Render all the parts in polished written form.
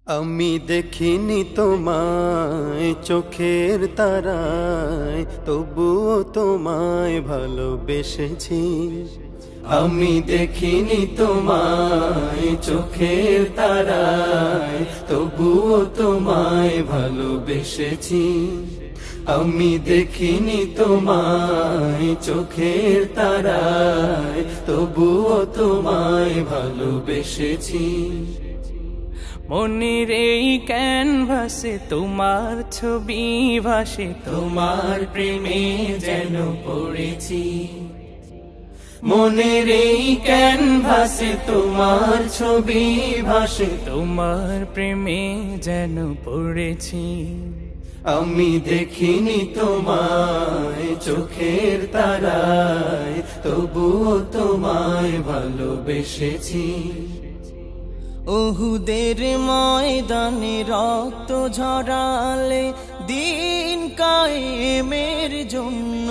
আমি দেখিনি তোমায় চোখের তারায়, তবুও তোমায় ভালোবেসেছি। আমি দেখিনি তোমায় চোখের তারায়, তবুও তোমায় ভালোবেসেছি। আমি দেখিনি তোমায় চোখের তারায়, তবুও তোমায় ভালোবেসেছি। মনের এই ক্যানভাসে তোমার ছবি ভাসে, তোমার প্রেমে যেন পড়েছি। মনের এই ক্যানভাসে তোমার ছবি ভাসে, তোমার প্রেমে যেন পড়েছি। আমি দেখিনি তোমায় চোখের তারায়, তবুও তোমায় ভালোবেসেছি। ওহুদের ময়দানে রক্ত ঝরালে দিন কায়েমের জন্য,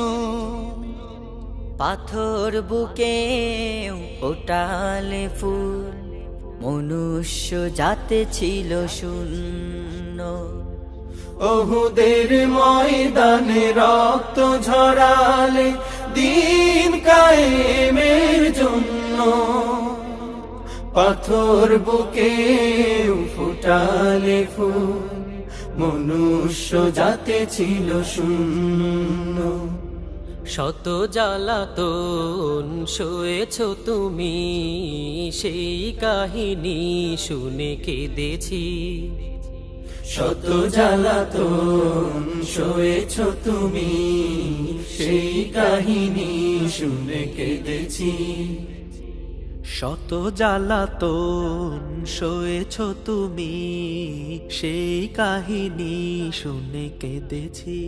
পাথর বুকে ওটালে ফুল, মনুষ্য জাতে ছিল শূন্য। ওহুদের ময়দানে রক্ত ঝরালে দিন কায়েমের জন্য, পাথর বুকে ফুটালে ফুল, মনুষ্য জাতে ছিল শূন্য। শত জ্বালাতন সয়েছ তুমি, সেই কাহিনী শুনে কেঁদেছি। শত জ্বালাতন সয়েছ তুমি, সেই কাহিনী শুনে কেঁদেছি। শত জ্বালাতন সয়েছ তুমি, সেই কাহিনী শুনে কেঁদেছি।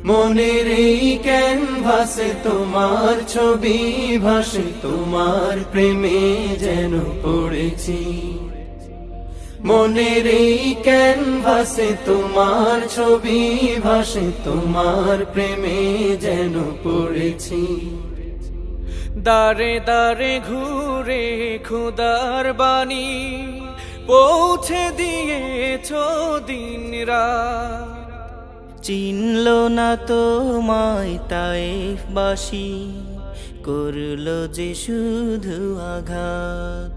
মনের এই ক্যানভাসে তোমার ছবি ভাসে, তোমার প্রেমে যেন পড়েছি। মনের এই ক্যানভাসে তোমার ছবি ভাসে, তোমার প্রেমে যেন পড়েছি। দারে দারে ঘুরে খুদার বাণী পৌঁছে দিয়েছ দিন রাত, চিনল না তোমায় তায়েফবাসী, করল যে শুধু আঘাত।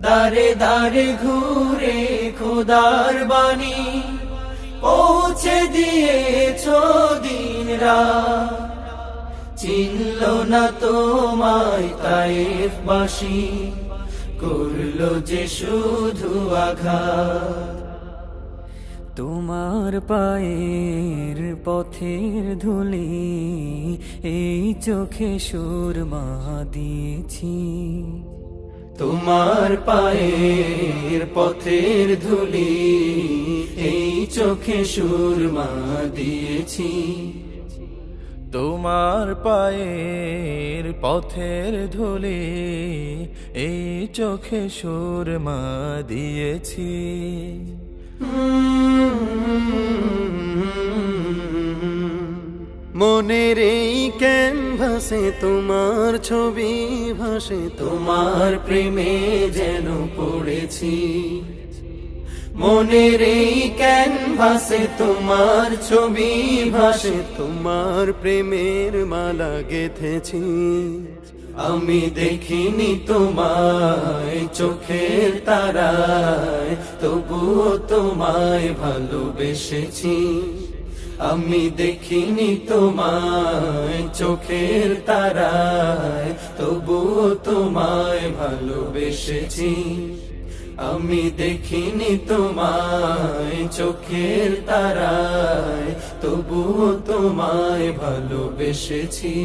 দারে দারে ঘুরে খোদার বাণী পৌঁছে দিয়েছ দিন রাত, চিনল না তোমায় তায়েফবাসী, করলো যে শুধু আঘাত। তোমার পায়ের পথের ধুলি এই চোখে সুরমা দিয়েছি। তোমার পায়ের পথের ধুলি এই চোখে সুরমা দিয়েছি। তোমার পায়ের পথের ধুলি এই চোখে সুরমা দিয়েছি। মনের এই ক্যানভাসে তোমার ছবি ভাসে, তোমার প্রেমে যেন পড়েছি। মনের এই ক্যানভাসে তোমার ছবি ভাসে, তোমার প্রেমের মালা গেঁথেছি। আমি দেখিনি তোমায় চোখের তারায়, তবুও তোমায় ভালোবেসেছি। আমি দেখিনি তোমায় চোখের তারায়, তবুও তোমায় ভালোবেসেছি। আমি দেখিনি তোমায় চোখের তারায়, তবুও তোমায় ভালোবেসেছি।